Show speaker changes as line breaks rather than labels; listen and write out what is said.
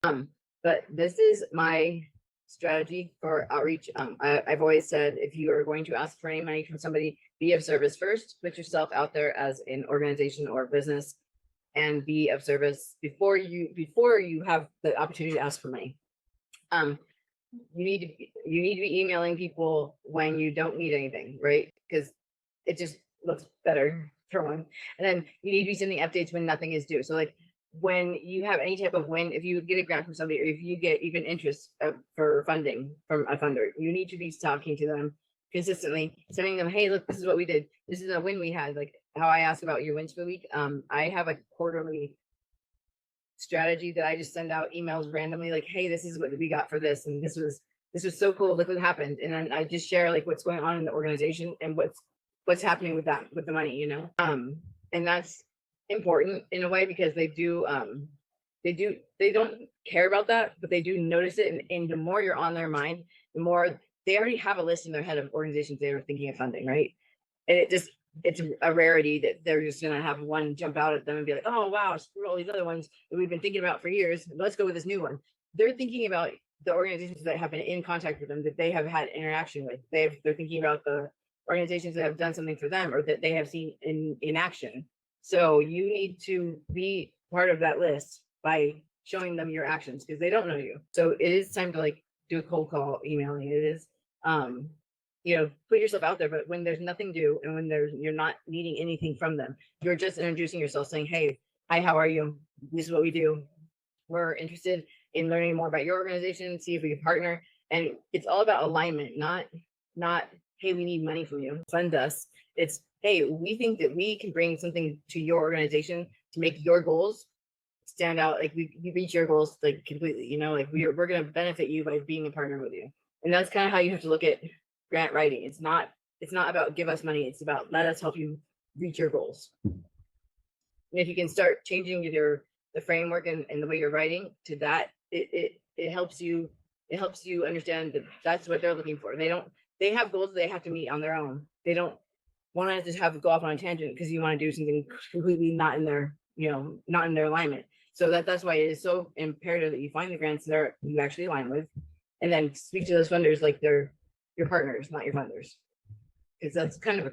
But this is my strategy for outreach. I've always said if you are going to ask for any money from somebody, be of service first. Put yourself out there as an organization or business, and be of service before you have the opportunity to ask for money. Um, you need to be emailing people when you don't need anything, right? Because it just looks better for one. And then you need to be sending updates when nothing is due. So like when you have any type of win, if you get a grant from somebody, or if you get even interest for funding from a funder, you need to be talking to them consistently, sending them, hey, look, this is what we did. This is a win we had. Like how I asked about your wins for the week. I have a quarterly strategy that I just send out emails randomly, like, hey, this is what we got for this, and this was so cool. Look what happened, and then I just share like what's going on in the organization and what's happening with that with the money, and that's important in a way because they don't care about that, but they do notice it, and the more you're on their mind, the more they already have a list in their head of organizations they were thinking of funding, right? And it's a rarity that they're just gonna have one jump out at them and be like, oh wow, screw all these other ones that we've been thinking about for years. Let's go with this new one. They're thinking about the organizations that have been in contact with them, that they have had interaction with. They're thinking about the organizations that have done something for them or that they have seen in action. So you need to be part of that list by showing them your actions because they don't know you. So it is time to like do a cold call emailing. It is put yourself out there, but when there's nothing due and when you're not needing anything from them, you're just introducing yourself saying, hey, hi, how are you? This is what we do. We're interested in learning more about your organization, see if we can partner. And it's all about alignment, not hey, we need money from you, fund us. It's hey, we think that we can bring something to your organization to make your goals stand out, like we reach your goals like completely, like we're going to benefit you by being a partner with you. And that's kind of how you have to look at grant writing. It's not about give us money, it's about let us help you reach your goals. And if you can start changing the framework and the way you're writing to that, it helps you understand that that's what they're looking for. They have goals they have to meet on their own. They don't want to just go off on a tangent because you want to do something completely not in their alignment. So that's why it is so imperative that you find the grants that you actually align with, and then speak to those funders like they're your partners, not your funders, because that's kind of a